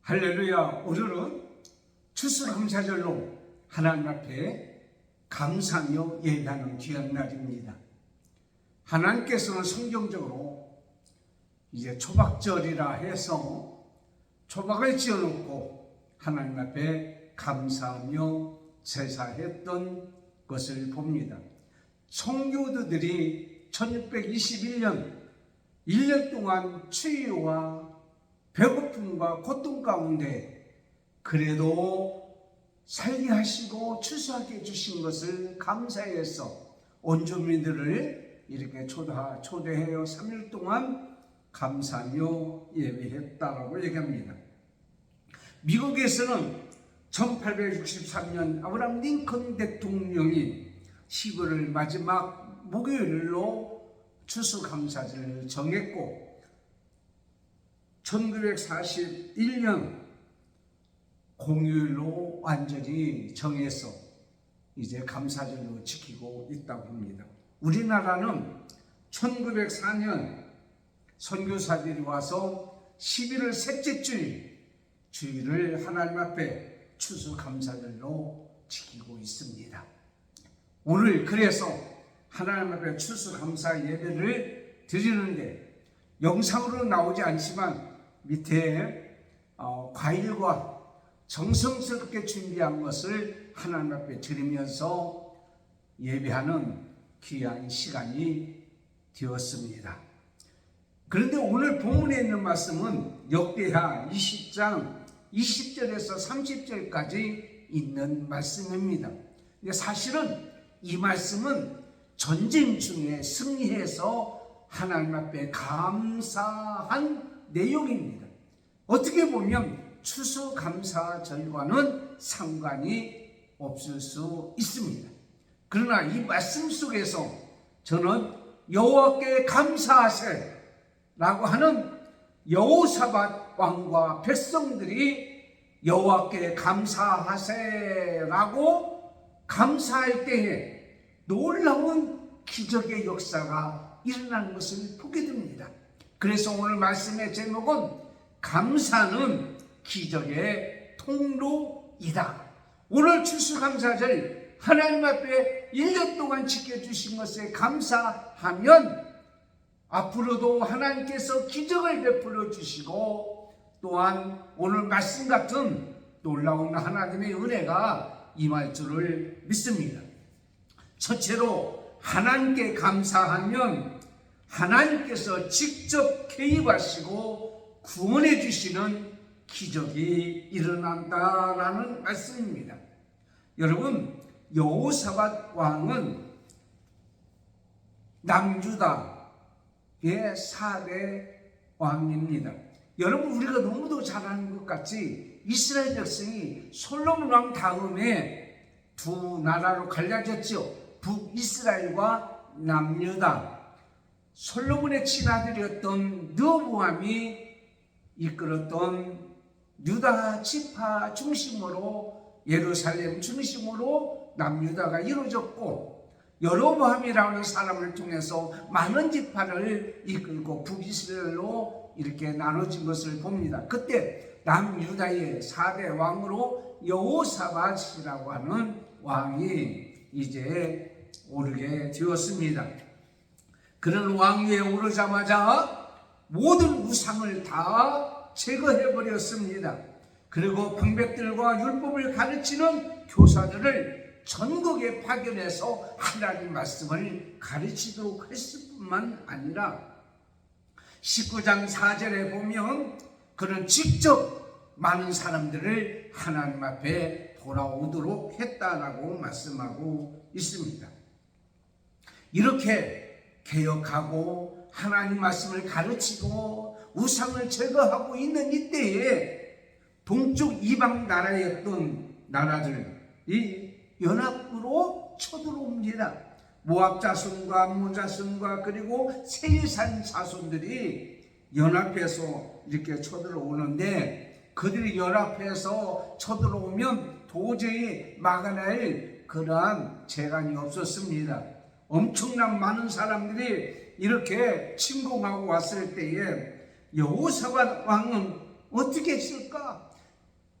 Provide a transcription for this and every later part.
할렐루야. 오늘은 추수감사절로 하나님 앞에 감사하며 예배하는 귀한 날입니다. 하나님께서는 성경적으로 이제 초박절이라 해서 초박을 지어놓고 하나님 앞에 감사하며 제사했던 것을 봅니다. 성교도들이 1621년 1년 동안 추위와 배고픔과 고통 가운데 그래도 살게 하시고 추수하게 해주신 것을 감사해서 온주민들을 이렇게 초대하여 3일 동안 감사하며 예배했다라고 얘기합니다. 미국에서는 1863년 아브라함 링컨 대통령이 11월 마지막 목요일로 추수감사절을 정했고 1941년 공휴일로 완전히 정해서 이제 감사절로 지키고 있다고 합니다. 우리나라는 1904년 선교사들이 와서 11월 셋째 주일을 하나님 앞에 추수감사절로 지키고 있습니다. 오늘 그래서 하나님 앞에 추수감사 예배를 드리는데 영상으로 나오지 않지만 밑에 과일과 정성스럽게 준비한 것을 하나님 앞에 드리면서 예배하는 귀한 시간이 되었습니다. 그런데 오늘 본문에 있는 말씀은 역대하 20장 20절에서 30절까지 있는 말씀입니다. 사실은 이 말씀은 전쟁 중에 승리해서 하나님 앞에 감사한 내용입니다. 어떻게 보면 추수감사절과는 상관이 없을 수 있습니다. 그러나 이 말씀 속에서 저는 여호와께 감사하세 라고 하는 여호사밧 왕과 백성들이 여호와께 감사하세 라고 감사할 때에 놀라운 기적의 역사가 일어나는 것을 보게 됩니다. 그래서 오늘 말씀의 제목은 감사는 기적의 통로이다. 오늘 추수감사절 하나님 앞에 1년 동안 지켜주신 것에 감사하면 앞으로도 하나님께서 기적을 베풀어 주시고 또한 오늘 말씀 같은 놀라운 하나님의 은혜가 임할 줄을 믿습니다. 첫째로 하나님께 감사하면 하나님께서 직접 개입하시고 구원해 주시는 기적이 일어난다라는 말씀입니다. 여러분, 여호사밧 왕은 남유다의 4대 왕입니다. 여러분, 우리가 너무도 잘 아는 것 같이 이스라엘 백성이 솔로몬 왕 다음에 두 나라로 갈라졌죠. 북이스라엘과 남유다. 솔로몬의 친아들이었던 르호보암이 이끌었던 유다 지파 중심으로 예루살렘 중심으로 남유다가 이루어졌고 여로보암이라는 사람을 통해서 많은 지파를 이끌고 북이스라엘로 이렇게 나눠진 것을 봅니다. 그때 남유다의 4대 왕으로 여호사밧이라고 하는 왕이 이제 오르게 되었습니다. 그런 왕위에 오르자마자 모든 우상을 다 제거해버렸습니다. 그리고 방백들과 율법을 가르치는 교사들을 전국에 파견해서 하나님 말씀을 가르치도록 했을 뿐만 아니라 19장 4절에 보면 그는 직접 많은 사람들을 하나님 앞에 돌아오도록 했다라고 말씀하고 있습니다. 이렇게 개혁하고 하나님 말씀을 가르치고 우상을 제거하고 있는 이때에 동쪽 이방 나라였던 나라들이 연합으로 쳐들어옵니다. 모압 자손과 암몬 자손과 그리고 세일산 자손들이 연합해서 이렇게 쳐들어오는데 그들이 연합해서 쳐들어오면 도저히 막아낼 그러한 재간이 없었습니다. 엄청난 많은 사람들이 이렇게 침공하고 왔을 때에 여호사밧 왕은 어떻게 했을까?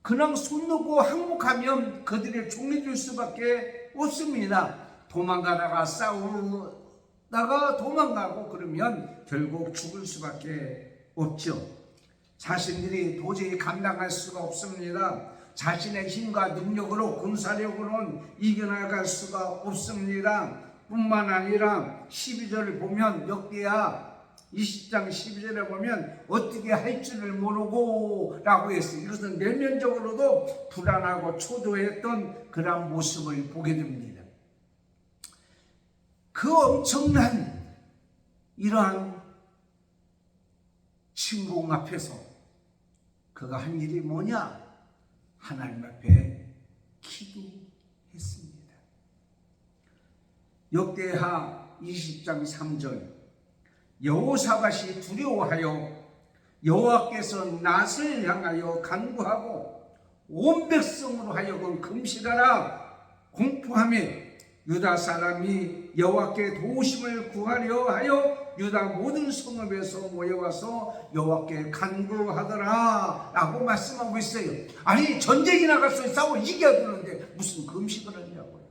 그냥 손 놓고 항복하면 그들의 종이 될 수밖에 없습니다. 도망가다가 싸우다가 도망가고 그러면 결국 죽을 수밖에 없죠. 자신들이 도저히 감당할 수가 없습니다. 자신의 힘과 능력으로 군사력으로는 이겨나갈 수가 없습니다. 뿐만 아니라 12절을 보면 역대하 20장 12절에 보면 어떻게 할 줄을 모르고 라고 했어요. 이것은 내면적으로도 불안하고 초조했던 그런 모습을 보게 됩니다. 그 엄청난 이러한 침공 앞에서 그가 한 일이 뭐냐? 하나님 앞에 기도했습니다. 역대하 20장 3절 여호사밧이 두려워하여 여호와께서 낫을 향하여 간구하고 온 백성으로 하여금 금식하라 공포하며 유다 사람이 여호와께 도우심을 구하려 하여 유다 모든 성읍에서 모여와서 여호와께 간구하더라 라고 말씀하고 있어요. 아니 전쟁이 나가서 싸워 이겨야 되는데 무슨 금식을 하냐고요.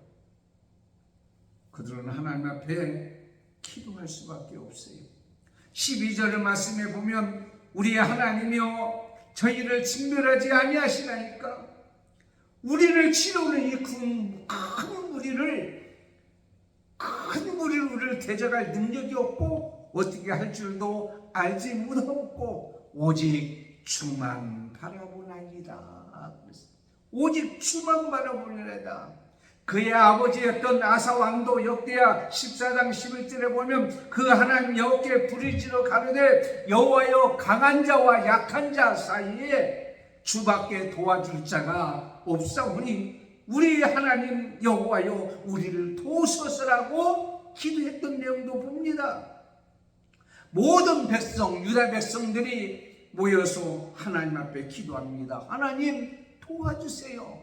그들은 하나님 앞에 기도할 수밖에 없어요. 12절의 말씀에 보면 우리의 하나님이여 저희를 징벌하지 아니하시나이까. 우리를 치료는 이 큰 무리를 우리를 대적할 능력이 없고 어떻게 할 줄도 알지 못하고 오직 주만 바라보나이다. 오직 주만 바라보나이다. 그의 아버지였던 아사 왕도 역대하 14장 11절에 보면 그 하나님 여호와께 부르짖어 가로되 여호와여 강한 자와 약한 자 사이에 주밖에 도와줄 자가 없사오니 우리 하나님 여호와여 우리를 도우소서라고 기도했던 내용도 봅니다. 모든 백성 유다 백성들이 모여서 하나님 앞에 기도합니다. 하나님 도와주세요.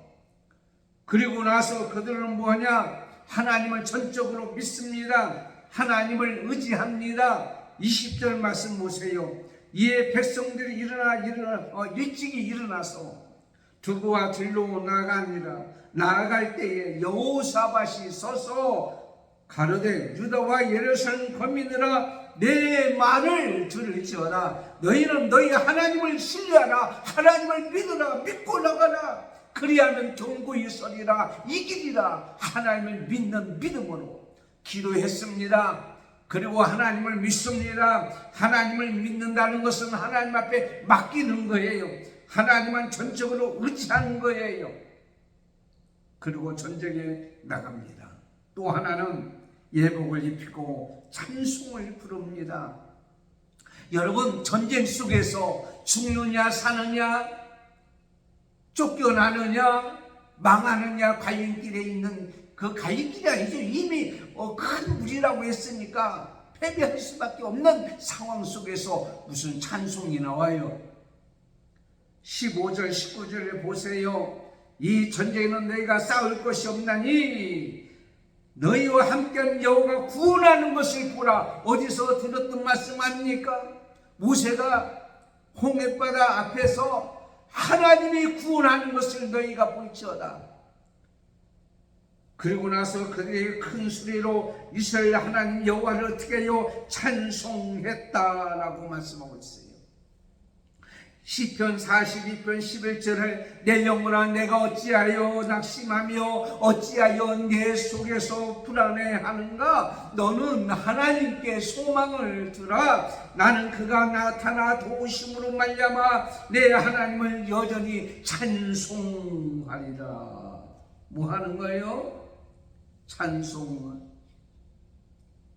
그리고 나서 그들은 뭐하냐? 하나님을 전적으로 믿습니다. 하나님을 의지합니다. 20절 말씀 보세요. 이에 백성들이 일찍이 일어나서 두부와 들로 나아가니라. 나아갈 때에 여호사밧이 서서 가로되 유다와 예루살렘 거민들아 내 말을 들을지어다. 너희는 너희 하나님을 신뢰하라. 하나님을 믿고 나가라. 그리하면 견고히 서리라 이기리라. 하나님을 믿는 믿음으로 기도했습니다. 그리고 하나님을 믿습니다. 하나님을 믿는다는 것은 하나님 앞에 맡기는 거예요. 하나님만 전적으로 의지하는 거예요. 그리고 전쟁에 나갑니다. 또 하나는 예복을 입히고 찬송을 부릅니다. 여러분 전쟁 속에서 죽느냐 사느냐 쫓겨나느냐 망하느냐 갈림길에 있는 그 갈림길이 아니죠. 이미 큰 무리라고 했으니까 패배할 수밖에 없는 상황 속에서 무슨 찬송이 나와요. 15절 19절에 보세요. 이 전쟁에는 너희가 싸울 것이 없나니 너희와 함께한 여호와가 구원하는 것을 보라. 어디서 들었던 말씀 아닙니까? 모세가 홍해바다 앞에서 하나님이 구원하는 것을 너희가 볼지어다. 그리고 나서 그들이 큰 소리로 이스라엘 하나님 여호와를 어떻게 해요? 찬송했다라고 말씀하고 있어요. 시편 42편 11절을 내 영혼아 내가 어찌하여 낙심하며 어찌하여 내 속에서 불안해하는가. 너는 하나님께 소망을 두라. 나는 그가 나타나 도우심으로 말미암아 내 하나님을 여전히 찬송하리라. 뭐 하는 거예요? 찬송.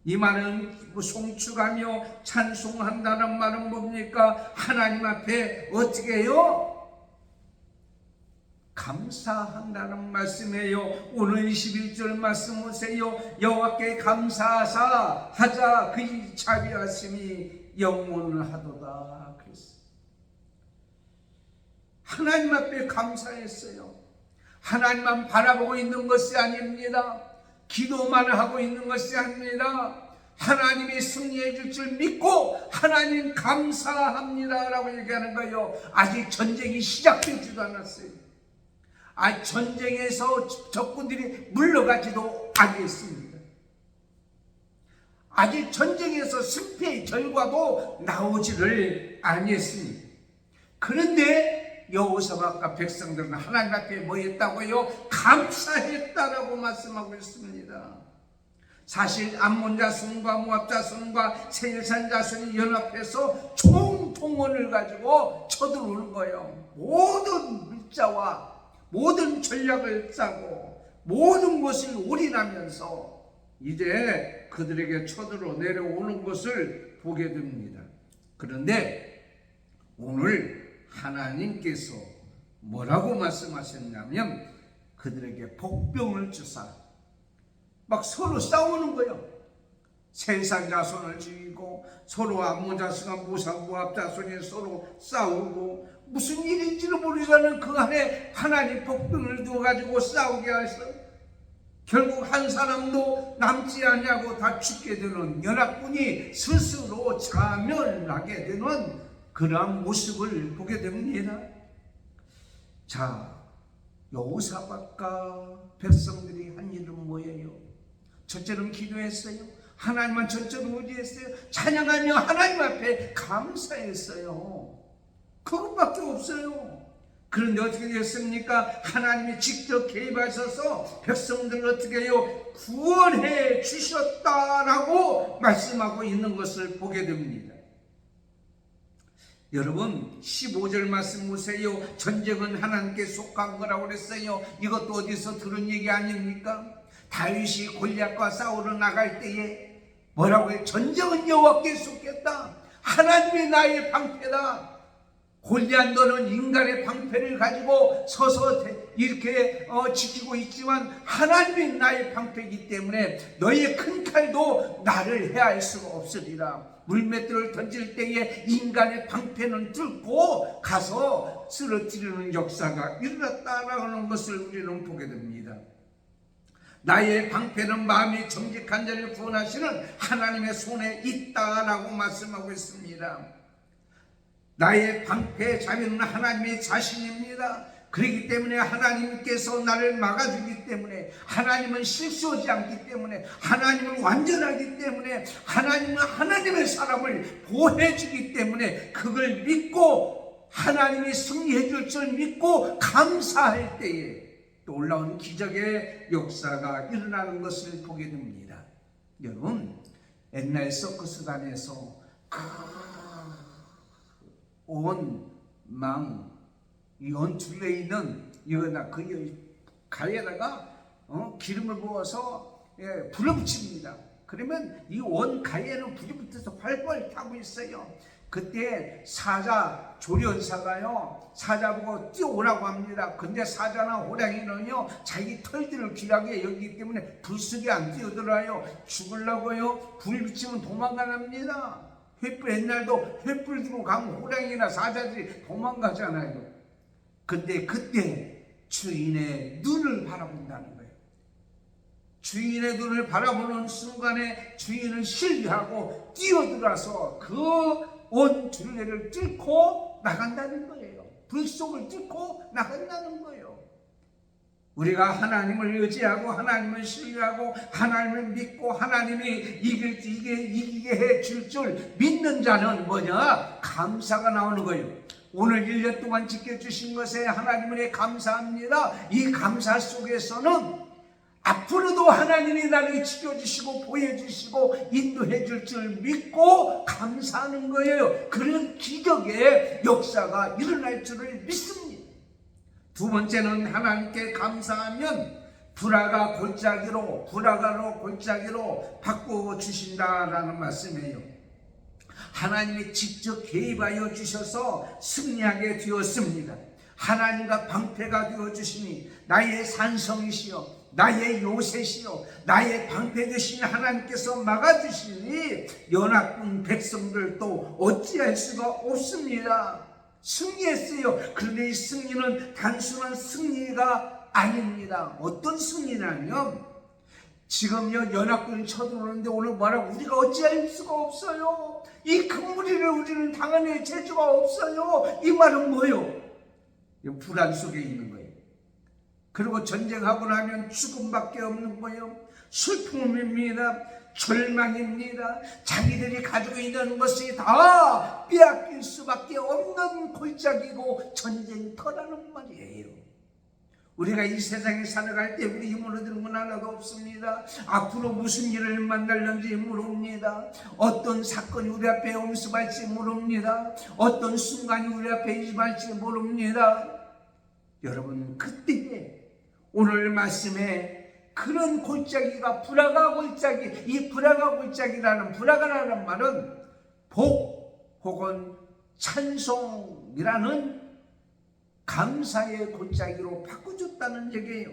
이 말은 송축하며 찬송한다는 말은 뭡니까? 하나님 앞에 어떻게 해요? 감사한다는 말씀이에요. 오늘 21절 말씀 보세요. 여호와께 감사하사 하자 그의 자비하심이 영원하도다. 그랬어요. 하나님 앞에 감사했어요. 하나님만 바라보고 있는 것이 아닙니다. 기도만 하고 있는 것이 아닙니다. 하나님이 승리해 줄 줄 믿고 하나님 감사합니다 라고 얘기하는 거예요. 아직 전쟁이 시작되지도 않았어요. 전쟁에서 적군들이 물러가지도 않겠습니다. 아직 전쟁에서 승패의 결과도 나오지를 아니했습니다. 그런데 여호사밧과 백성들은 하나님 앞에 뭐 했다고요? 감사했다라고 말씀하고 있습니다. 사실 암몬 자손과 모압 자손과 세일산 자손이 연합해서 총동원을 가지고 쳐들어오는 거예요. 모든 물자와 모든 전략을 짜고 모든 것을 올인하면서 이제 그들에게 쳐들어 내려오는 것을 보게 됩니다. 그런데 오늘 하나님께서 뭐라고 말씀하셨냐면 그들에게 복병을 주사 막 서로 싸우는 거예요. 세일산 자손을 죽이고 서로 암몬 자손과 모압 자손이 서로 싸우고 무슨 일인지를 모르지만 그 안에 하나님 복병을 두어가지고 싸우게 해서 결국 한 사람도 남지 않냐고 다 죽게 되는 연합군이 스스로 자멸하게 되는 그러한 모습을 보게 됩니다. 자, 여호사밧과 백성들이 한 일은 뭐예요? 첫째는 기도했어요. 하나님만 첫째로 의지했어요. 찬양하며 하나님 앞에 감사했어요. 그것밖에 없어요. 그런데 어떻게 됐습니까? 하나님이 직접 개입하셔서 백성들을 어떻게 해요? 구원해 주셨다라고 말씀하고 있는 것을 보게 됩니다. 여러분 15절 말씀 보세요. 전쟁은 하나님께 속한 거라고 그랬어요. 이것도 어디서 들은 얘기 아닙니까? 다윗이 골리앗과 싸우러 나갈 때에 뭐라고 해요? 전쟁은 여호와께 속했다. 하나님이 나의 방패다. 골리앗 너는 인간의 방패를 가지고 서서 이렇게 지키고 있지만 하나님이 나의 방패이기 때문에 너의 큰 칼도 나를 해할 수가 없으리라. 물맷돌을 던질 때에 인간의 방패는 뚫고 가서 쓰러뜨리는 역사가 일어났다라는 것을 우리는 보게 됩니다. 나의 방패는 마음이 정직한 자를 구원하시는 하나님의 손에 있다라고 말씀하고 있습니다. 나의 방패 자비는 하나님의 자신입니다. 그렇기 때문에 하나님께서 나를 막아주기 때문에, 하나님은 실수하지 않기 때문에, 하나님은 완전하기 때문에, 하나님은 하나님의 사람을 보호해주기 때문에 그걸 믿고 하나님이 승리해 줄 줄 믿고 감사할 때에 놀라운 기적의 역사가 일어나는 것을 보게 됩니다. 여러분, 옛날 서커스단에서 이 온 둘레 있는 그 가에다가 기름을 부어서 불을 붙입니다. 그러면 이 온 가에는 불이 붙어서 활활 타고 있어요. 그때 사자 조련사가요 사자보고 뛰어오라고 합니다. 근데 사자나 호랑이는요 자기 털들을 귀하게 여기기 때문에 불 속에 안 뛰어들어요. 죽으려고요 불 붙이면 도망가랍니다. 옛날도 횃불 들고 가면 호랑이나 사자들이 도망가잖아요. 근데 그때 주인의 눈을 바라본다는 거예요. 주인의 눈을 바라보는 순간에 주인은 신뢰하고 뛰어들어서 그 온 둘레를 뚫고 나간다는 거예요. 불속을 뚫고 나간다는 거예요. 우리가 하나님을 의지하고 하나님을 신뢰하고 하나님을 믿고 하나님이 이기게 해줄 줄 믿는 자는 뭐냐? 감사가 나오는 거예요. 오늘 1년 동안 지켜주신 것에 하나님을 감사합니다. 이 감사 속에서는 앞으로도 하나님이 나를 지켜주시고 보여주시고 인도해 줄 줄 믿고 감사하는 거예요. 그런 기적의 역사가 일어날 줄을 믿습니다. 두 번째는 하나님께 감사하면 불화가 골짜기로 바꾸어 주신다라는 말씀이에요. 하나님이 직접 개입하여 주셔서 승리하게 되었습니다. 하나님과 방패가 되어 주시니 나의 산성이시여 나의 요새시여 나의 방패 되신 하나님께서 막아주시니 연합군 백성들도 어찌할 수가 없습니다. 승리했어요. 그런데 이 승리는 단순한 승리가 아닙니다. 어떤 승리냐면 지금 연합군이 쳐들어오는데 오늘 뭐라고 우리가 어찌할 수가 없어요. 이 큰 무리를 우리는 당할 재주가 없어요. 이 말은 뭐요? 불안 속에 있는 거예요. 그리고 전쟁하고 나면 죽음밖에 없는 거예요. 슬픔입니다. 절망입니다. 자기들이 가지고 있는 것이 다 빼앗길 수밖에 없는 골짜기고 전쟁터라는 말이에요. 우리가 이 세상에 살아갈 때 우리 힘으로 드는 건 하나도 없습니다. 앞으로 무슨 일을 만날는지 모릅니다. 어떤 사건이 우리 앞에 엄습할지 모릅니다. 어떤 순간이 우리 앞에 임할지 모릅니다. 여러분, 그때에 오늘 말씀에 그런 골짜기가 불화가 골짜기, 이 불화가 골짜기라는 불화가라는 말은 복 혹은 찬송이라는 감사의 골짜기로 바꿔줬다는 얘기예요.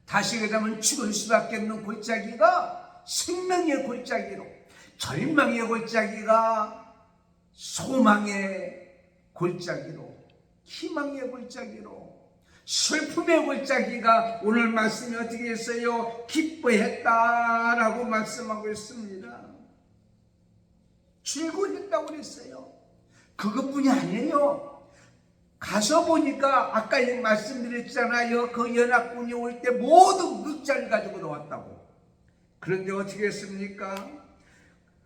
다시 얘기하면 죽을 수밖에 없는 골짜기가 생명의 골짜기로, 절망의 골짜기가 소망의 골짜기로, 희망의 골짜기로, 슬픔의 골짜기가 오늘 말씀이 어떻게 했어요? 기뻐했다라고 말씀하고 있습니다. 즐거워했다고 그랬어요. 그것뿐이 아니에요. 가서 보니까 아까 말씀드렸잖아요. 그 연합군이 올 때 모든 늑자를 가지고 나왔다고. 그런데 어떻게 했습니까?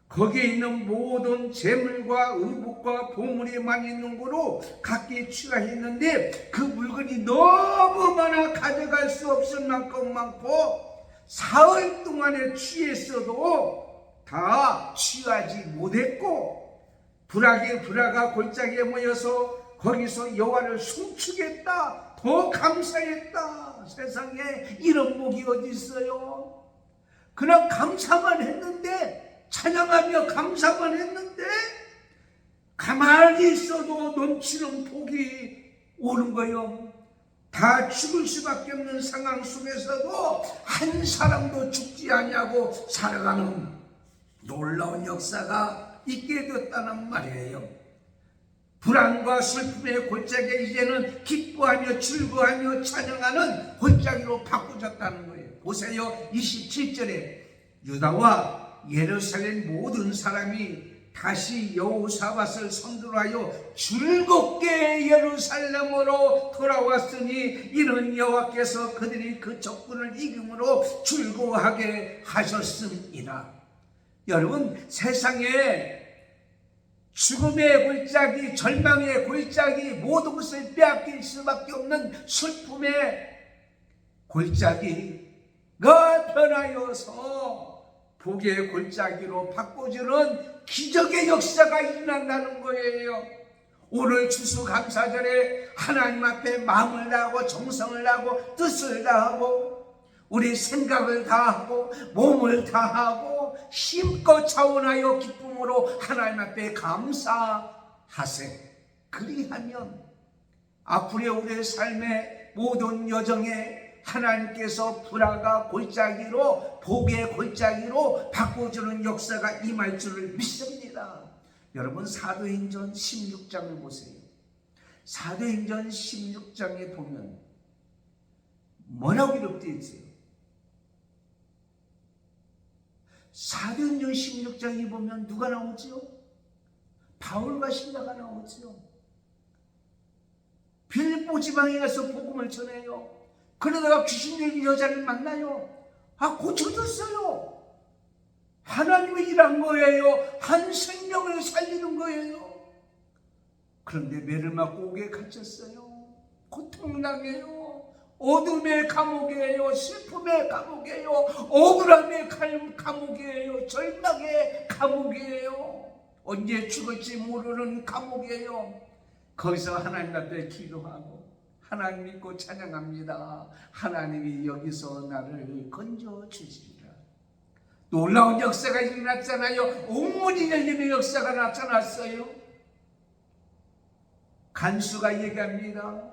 거기에 있는 모든 재물과 의복과 보물이 많이 있는 거로 각기 취하했는데 그 물건이 너무 많아 가져갈 수 없을 만큼 많고 사흘 동안에 취했어도 다 취하지 못했고 불화가 골짜기에 모여서 거기서 여호와를 숨추겠다, 더 감사했다. 세상에 이런 복이 어디 있어요? 그냥 감사만 했는데, 찬양하며 감사만 했는데 가만히 있어도 넘치는 복이 오는 거예요. 다 죽을 수밖에 없는 상황 속에서도 한 사람도 죽지 않냐고 살아가는 놀라운 역사가 있게 됐다는 말이에요. 불안과 슬픔의 골짜기에 이제는 기뻐하며 즐거워하며 찬양하는 골짜기로 바꾸졌다는 거예요. 보세요. 27절에 유다와 예루살렘 모든 사람이 다시 여호사밧을 선두하여 즐겁게 예루살렘으로 돌아왔으니 이는 여호와께서 그들이 그 적군을 이김으로 즐거워하게 하셨음이라. 여러분, 세상에 죽음의 골짜기, 절망의 골짜기, 모든 것을 빼앗길 수밖에 없는 슬픔의 골짜기가 변하여서 복의 골짜기로 바꿔주는 기적의 역사가 일어난다는 거예요. 오늘 추수감사절에 하나님 앞에 마음을 다하고 정성을 다하고 뜻을 다하고 우리 생각을 다하고 몸을 다하고 힘껏 차원하여 기쁨으로 하나님 앞에 감사하세. 그리하면 앞으로 우리의 삶의 모든 여정에 하나님께서 불화가 골짜기로 복의 골짜기로 바꿔주는 역사가 임할 줄을 믿습니다. 여러분, 사도행전 16장을 보세요. 사도행전 16장에 보면 뭐라고 기록되어 있어요? 사도행전 16장에 보면 누가 나오죠? 바울과 실라가 나오죠. 빌립보 지방에 가서 복음을 전해요. 그러다가 귀신 들린 여자를 만나요. 고쳐졌어요. 하나님의 일한 거예요. 한 생명을 살리는 거예요. 그런데 매를 맞고 옥에 갇혔어요. 고통당해요. 어둠의 감옥이에요. 슬픔의 감옥이에요. 억울함의 감옥이에요. 절망의 감옥이에요. 언제 죽을지 모르는 감옥이에요. 거기서 하나님 앞에 기도하고 하나님 믿고 찬양합니다. 하나님이 여기서 나를 건져주시리라. 놀라운 역사가 일어났잖아요. 옥문이 열리는 역사가 나타났어요. 간수가 얘기합니다.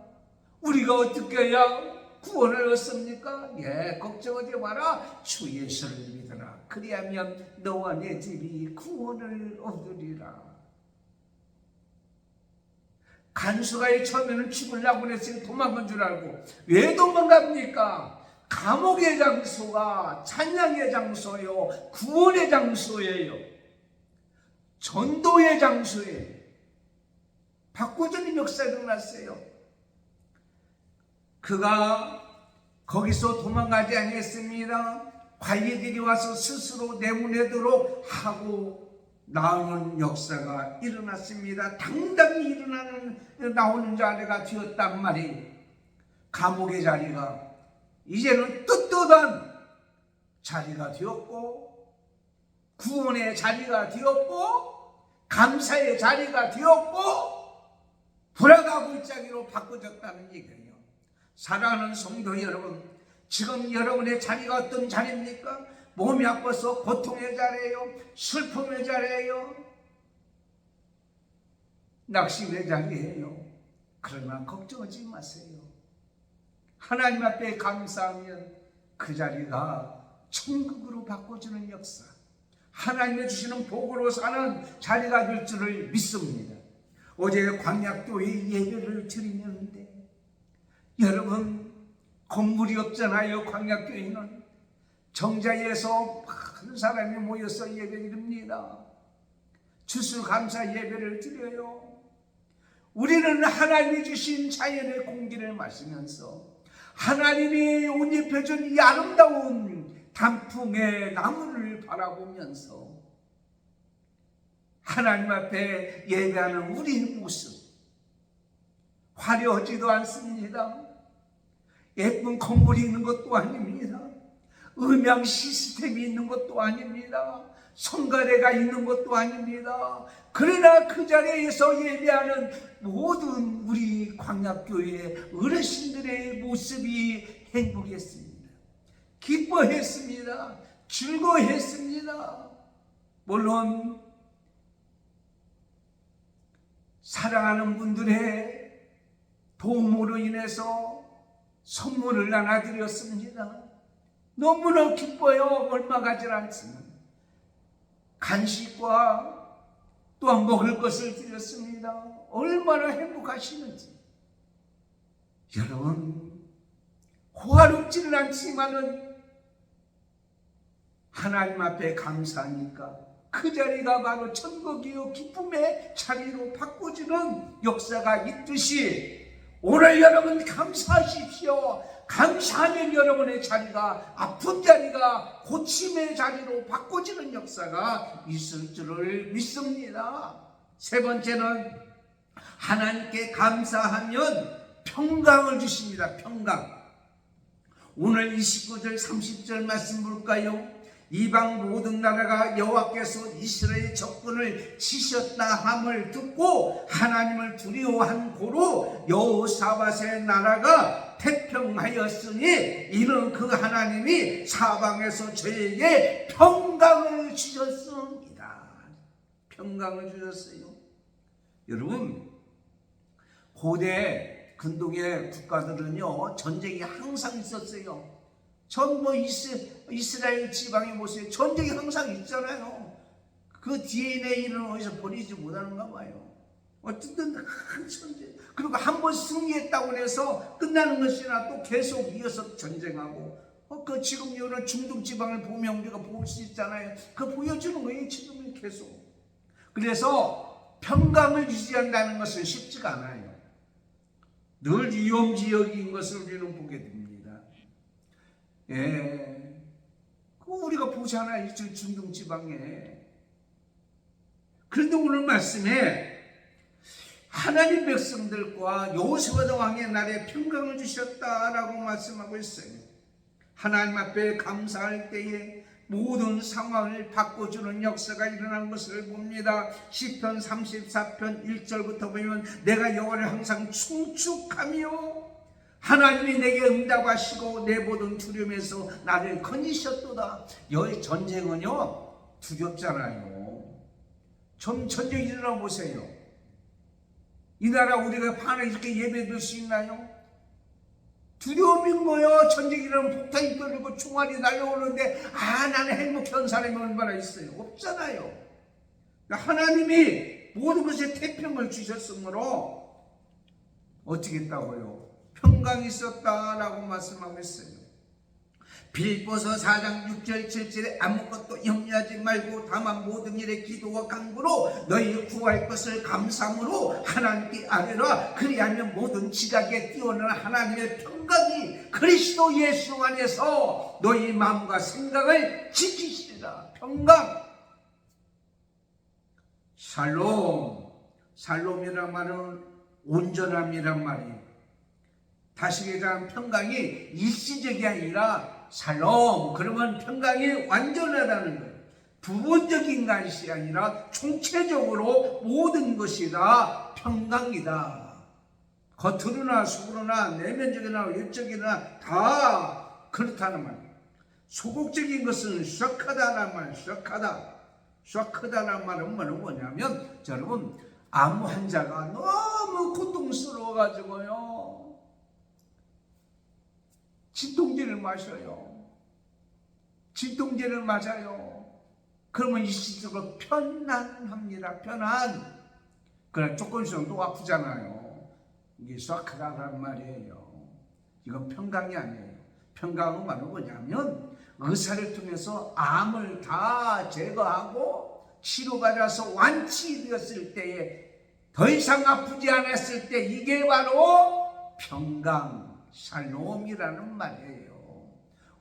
우리가 어떻게 해야 구원을 얻습니까? 걱정하지 마라. 주 예수를 믿어라. 그리하면 너와 내 집이 구원을 얻으리라. 간수가 처음에는 죽으려고 했으니 도망간 줄 알고 왜 도망갑니까? 감옥의 장소가 찬양의 장소요, 구원의 장소예요, 전도의 장소예요. 바꿔주는 역사가 일어났어요. 그가 거기서 도망가지 않겠습니다. 관리들이 와서 스스로 내보내도록 하고 나오는 역사가 일어났습니다. 당당히 나오는 자리가 되었단 말이에요. 감옥의 자리가 이제는 떳떳한 자리가 되었고, 구원의 자리가 되었고, 감사의 자리가 되었고, 돌아가고 일자리로 바꿔졌다는 얘기예요. 사랑하는 성도 여러분, 지금 여러분의 자리가 어떤 자리입니까? 몸이 아파서 고통의 자리예요? 슬픔의 자리예요? 낙심의 자리예요? 그러나 걱정하지 마세요. 하나님 앞에 감사하면 그 자리가 천국으로 바꿔주는 역사, 하나님이 주시는 복으로 사는 자리가 될 줄을 믿습니다. 어제 광약교회 예배를 드리는데 여러분, 건물이 없잖아요. 광약교회는 정자에서 많은 사람이 모여서 예배드립니다. 추수감사 예배를 드려요. 우리는 하나님이 주신 자연의 공기를 마시면서 하나님이 옷 입혀준 이 아름다운 단풍의 나무를 바라보면서 하나님 앞에 예배하는 우리의 모습, 화려하지도 않습니다. 예쁜 건물이 있는 것도 아닙니다. 음향 시스템이 있는 것도 아닙니다. 성가대가 있는 것도 아닙니다. 그러나 그 자리에서 예배하는 모든 우리 광약교회 어르신들의 모습이 행복했습니다. 기뻐했습니다. 즐거워했습니다. 물론 사랑하는 분들의 도움으로 인해서 선물을 나눠드렸습니다. 너무나 기뻐요. 얼마 가지 않지만 간식과 또한 먹을 것을 드렸습니다. 얼마나 행복하시는지. 여러분, 호화롭지는 않지만은 하나님 앞에 감사하니까 그 자리가 바로 천국이요 기쁨의 자리로 바꿔주는 역사가 있듯이 오늘 여러분 감사하십시오. 감사하면 여러분의 자리가, 아픈 자리가 고침의 자리로 바꿔지는 역사가 있을 줄을 믿습니다. 세 번째는 하나님께 감사하면 평강을 주십니다. 평강. 오늘 29절 30절 말씀 볼까요? 이방 모든 나라가 여호와께서 이스라엘 적군을 치셨다 함을 듣고 하나님을 두려워한 고로 여호사밧의 나라가 태평하였으니 이는 그 하나님이 사방에서 저에게 평강을 주셨습니다. 평강을 주셨어요. 여러분, 고대 근동의 국가들은요 전쟁이 항상 있었어요. 전부 이스라엘 지방에 보세요. 전쟁이 항상 있잖아요. 그 DNA는 어디서 버리지 못하는가 봐요. 어쨌든 큰 전쟁. 그리고 한 번 승리했다고 해서 끝나는 것이나 또 계속 이어서 전쟁하고. 그 지금 이런 중동 지방을 보면 우리가 볼 수 있잖아요. 그 보여주는 거예요. 지금은 계속. 그래서 평강을 유지한다는 것은 쉽지가 않아요. 늘 위험지역인 것을 우리는 보게 됩니다. 예, 우리가 보잖아요. 중동 지방에. 그런데 오늘 말씀에 하나님 백성들과 여호수아 왕의 날에 평강을 주셨다라고 말씀하고 있어요. 하나님 앞에 감사할 때에 모든 상황을 바꿔주는 역사가 일어난 것을 봅니다. 시편 34편 1절부터 보면 내가 여호와를 항상 충축하며 하나님이 내게 응답하시고 내 모든 두려움에서 나를 건지셨도다. 여기 전쟁은요 두렵잖아요. 전쟁 일어나 보세요. 이 나라 우리가 반에 이렇게 예배드릴 수 있나요? 두려움인 거예요. 전쟁이 일어나면 폭탄이 떨리고 총알이 날려오는데 나는 행복한 사람이 얼마나 있어요? 없잖아요. 하나님이 모든 것에 태평을 주셨으므로 어떻게 했다고요? 평강이 있었다라고 말씀하고 있어요. 빌립보서 4장 6절 7절에 아무것도 염려하지 말고 다만 모든 일에 기도와 간구로 너희 구할 것을 감사함으로 하나님께 아뢰라. 그리하면 모든 지각에 뛰어난 하나님의 평강이 그리스도 예수 안에서 너희 마음과 생각을 지키시리라. 평강. 샬롬이란 말은 온전함이란 말이에요. 다시 얘기하면 평강이 일시적이 아니라 샬롬, 그러면 평강이 완전하다는 거예요. 부분적인 것이 아니라 총체적으로 모든 것이 다 평강이다. 겉으로나 속으로나 내면적이나 외적이나 다 그렇다는 말이에요. 소극적인 것은 샥하다는 말, 샥하다는 말은 뭐냐면, 여러분, 암 환자가 너무 고통스러워가지고요, 진통제를 마셔요. 진통제를 맞아요. 그러면 일시적으로 편안합니다. 편안. 그러나 조금씩 또 아프잖아요. 이게 샥하다는 말이에요. 이건 평강이 아니에요. 평강은 바로 뭐냐면 의사를 통해서 암을 다 제거하고 치료받아서 완치되었을 때에 더 이상 아프지 않았을 때 이게 바로 평강, 샬롬이라는 말이에요.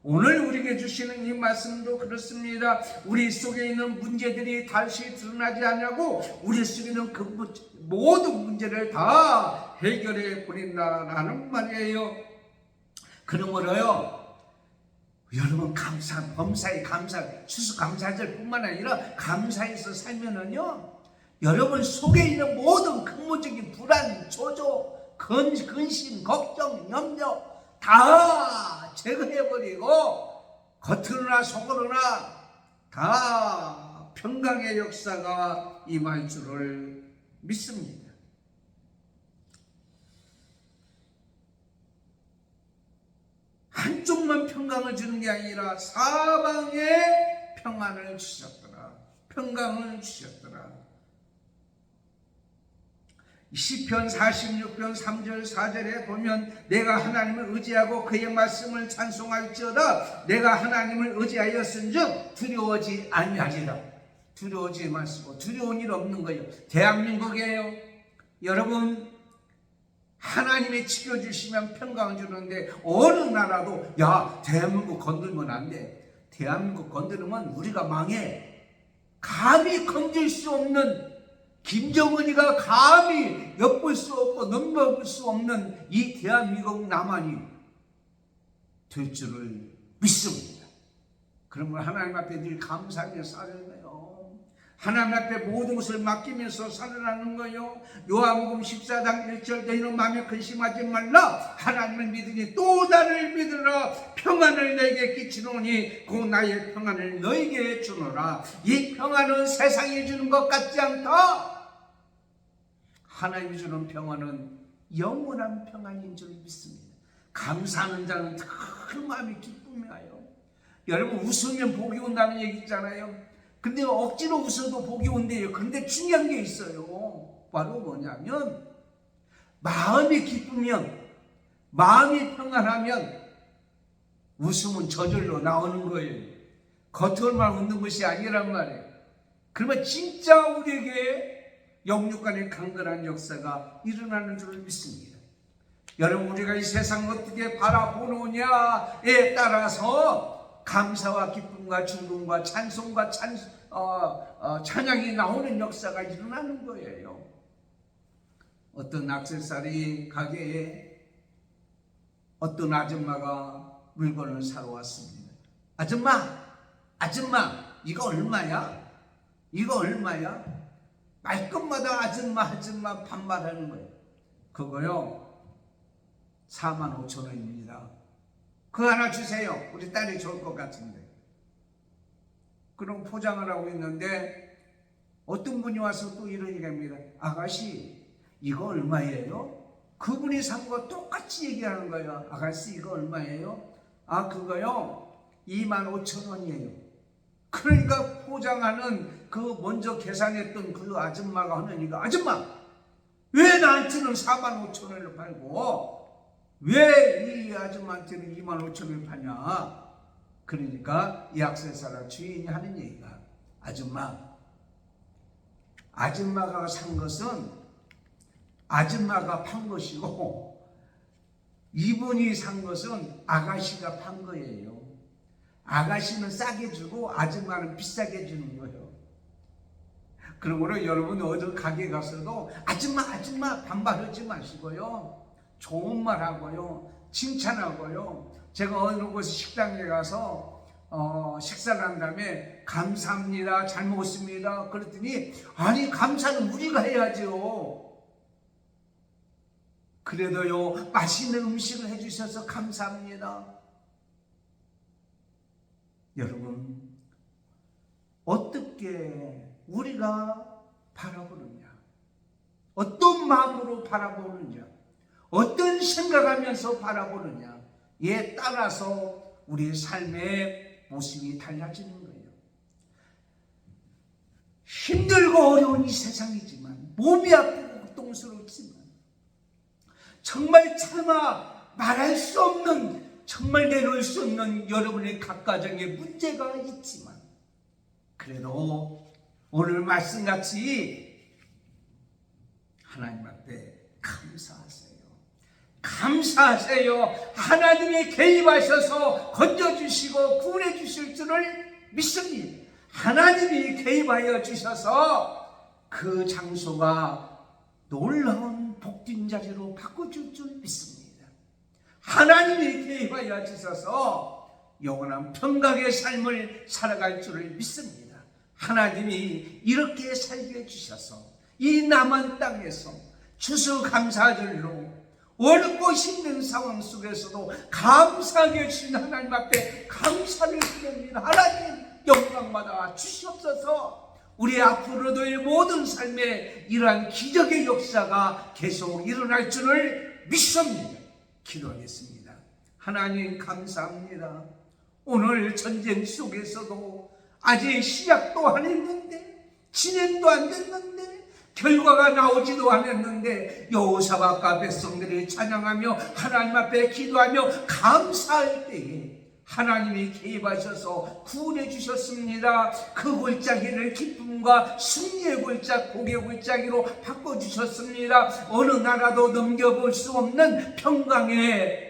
오늘 우리에게 주시는 이 말씀도 그렇습니다. 우리 속에 있는 문제들이 다시 드러나지 않냐고 우리 속에 있는 그 모든 문제를 다 해결해 버린다라는 말이에요. 그러므로요, 여러분 범사에 추수감사절 뿐만 아니라 감사해서 살면은요, 여러분 속에 있는 모든 근본적인 불안, 조조, 근심, 걱정, 염려 다 제거해버리고 겉으로나 속으로나 다 평강의 역사가 임할 줄을 믿습니다. 한쪽만 평강을 주는 게 아니라 사방에 평안을 주셨더라. 평강을 주셨더라. 시편 46편 3절 4절에 보면 내가 하나님을 의지하고 그의 말씀을 찬송할지어다. 내가 하나님을 의지하였은즉 두려워하지 아니하리라. 두려워하지 마시고, 두려운 일 없는 거예요. 대한민국이에요. 여러분, 하나님이 지켜주시면 평강을 주는데 어느 나라도 야 대한민국 건들면 안 돼. 대한민국 건드리면 우리가 망해. 감히 건들 수 없는, 김정은이가 감히 엿볼 수 없고 넘어볼 수 없는 이 대한민국 남한이 될 줄을 믿습니다. 그러면 하나님 앞에 늘 감사하게 살아요. 하나님 앞에 모든 것을 맡기면서 살아가는 거예요. 요한복음 14장 1절 너희는 마음에 근심하지 말라. 하나님을 믿으니 또 나를 믿으라. 평안을 너에게 끼치노니 곧 나의 평안을 너에게 주노라. 이 평안은 세상이 주는 것 같지 않다. 하나님이 주는 평안은 영원한 평안인 줄 믿습니다. 감사하는 자는 큰 마음이 기쁨이에요. 여러분, 웃으면 복이 온다는 얘기 있잖아요. 근데 억지로 웃어도 복이 온대요. 근데 중요한 게 있어요. 바로 뭐냐면 마음이 기쁘면, 마음이 평안하면 웃음은 저절로 나오는 거예요. 겉으로만 웃는 것이 아니란 말이에요. 그러면 진짜 우리에게 영육간의 강건한 역사가 일어나는 줄 믿습니다. 여러분, 우리가 이 세상을 어떻게 바라보느냐에 따라서 감사와 기쁨과 즐거움과 찬송과 찬양이 나오는 역사가 일어나는 거예요. 어떤 액세서리 가게에 어떤 아줌마가 물건을 사러 왔습니다. 아줌마 이거 얼마야? 이거 얼마야? 말끝마다 아줌마 반말하는 거예요. 그거요 45,000원입니다. 그거 하나 주세요. 우리 딸이 좋을 것 같은데. 그럼 포장을 하고 있는데 어떤 분이 와서 또 이런 얘기합니다. 아가씨 이거 얼마예요? 그분이 산 거 똑같이 얘기하는 거예요. 아가씨 이거 얼마예요? 아 그거요 25,000원이에요. 그러니까 포장하는 그 먼저 계산했던 그 아줌마가 하니까 아줌마 왜 나한테는 45,000원을 팔고 왜 이 아줌마한테는 25,000원을 파냐? 그러니까 이 약세사라 주인이 하는 얘기가, 아줌마가 산 것은 아줌마가 판 것이고, 이분이 산 것은 아가씨가 판 거예요. 아가씨는 싸게 주고 아줌마는 비싸게 주는 거예요. 그러므로 여러분 어디 가게 가서도 아줌마 반말하지 마시고요, 좋은 말 하고요, 칭찬하고요. 제가 어느 곳 식당에 가서 식사를 한 다음에 감사합니다, 잘 먹었습니다 그랬더니, 아니 감사는 우리가 해야죠. 그래도요 맛있는 음식을 해주셔서 감사합니다. 여러분, 어떻게 우리가 바라보느냐, 어떤 마음으로 바라보느냐, 어떤 생각하면서 바라보느냐에 따라서 우리의 삶의 모습이 달라지는 거예요. 힘들고 어려운 이 세상이지만, 몸이 아프고 고통스럽지만, 정말 차마 말할 수 없는, 정말 내놓을 수 없는 여러분의 각 가정에 문제가 있지만, 그래도 오늘 말씀같이 하나님 앞에 감사하세요. 하나님이 개입하셔서 건져주시고 구원해 주실 줄을 믿습니다. 하나님이 개입하여 주셔서 그 장소가 놀라운 복된 자리로 바꿔줄 줄 믿습니다. 하나님이 개입하여 주셔서 영원한 평강의 삶을 살아갈 줄을 믿습니다. 하나님이 이렇게 살게 해주셔서 이 남한 땅에서 추수감사절로 어렵고 힘든 상황 속에서도 감사하게 주신 하나님 앞에 감사를 드립니다. 하나님 영광받아 주시옵소서. 우리 앞으로도의 모든 삶에 이러한 기적의 역사가 계속 일어날 줄을 믿습니다. 기도하겠습니다. 하나님 감사합니다. 오늘 전쟁 속에서도 아직 시작도 안 했는데, 진행도 안 됐는데, 결과가 나오지도 않았는데, 여호사밧과 백성들이 찬양하며 하나님 앞에 기도하며 감사할 때에 하나님이 개입하셔서 구원해 주셨습니다. 그 골짜기를 기쁨과 승리의 골짜기, 복의 골짜기로 바꿔주셨습니다. 어느 나라도 넘겨볼 수 없는 평강의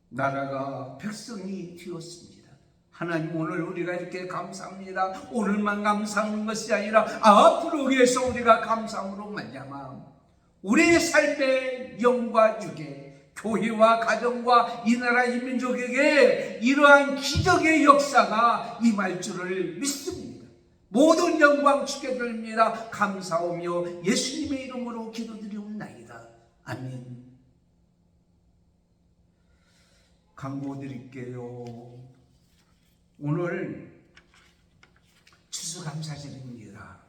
나라가 백성이 되었습니다. 하나님, 오늘 우리가 이렇게 감사합니다. 오늘만 감사하는 것이 아니라 앞으로 위해서 우리가 감사함으로 말미암아 우리의 삶의 영과 육에, 교회와 가정과 이 나라 이 민족에게 이러한 기적의 역사가 임할 줄을 믿습니다. 모든 영광 주께 드립니다. 감사하며 예수님의 이름으로 기도드리옵나이다. 아멘. 광고 드릴게요. 오늘 추수감사절입니다.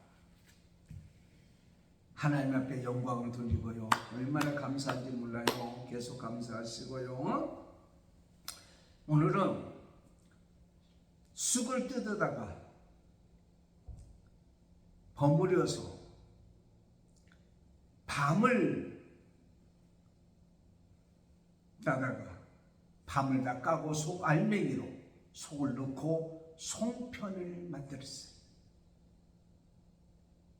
하나님 앞에 영광을 돌리고요, 얼마나 감사한지 몰라요. 계속 감사하시고요. 오늘은 쑥을 뜯어다가 버무려서 밤을 다 까고 속 알맹이로 속을 넣고 송편을 만들었어요.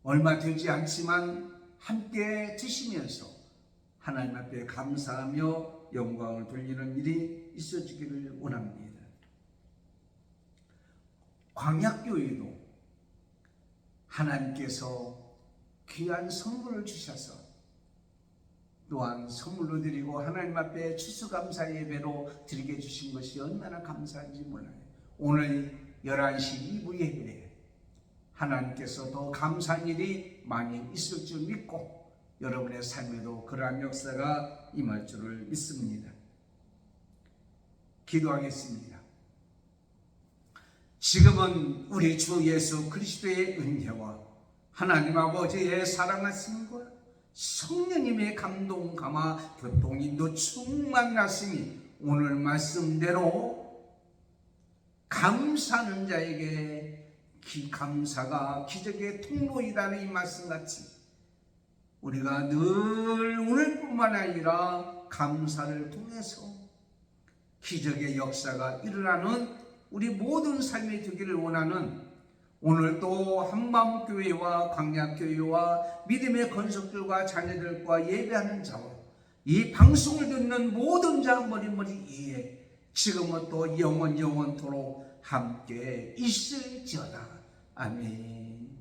얼마 되지 않지만 함께 드시면서 하나님 앞에 감사하며 영광을 돌리는 일이 있어지기를 원합니다. 광약교회도 하나님께서 귀한 선물을 주셔서 또한 선물로 드리고 하나님 앞에 추수감사 예배로 드리게 해주신 것이 얼마나 감사한지 몰라요. 오늘 11시 2부 예배에 하나님께서 더 감사한 일이 많이 있을 줄 믿고 여러분의 삶에도 그러한 역사가 임할 줄을 믿습니다. 기도하겠습니다. 지금은 우리 주 예수 그리스도의 은혜와 하나님 아버지의 사랑하심과 성령님의 감동, 감화, 교통인도 충만하심이 오늘 말씀대로 감사하는 자에게 감사가 기적의 통로이라는 이 말씀같이 우리가 늘 오늘뿐만 아니라 감사를 통해서 기적의 역사가 일어나는 우리 모든 삶이 되기를 원하는 오늘도 한마음교회와 광야교회와 믿음의 건속들과 자녀들과 예배하는 자와 이 방송을 듣는 모든 자 머리머리 위에 지금부터 영원토록 함께 있을지어다. 아멘.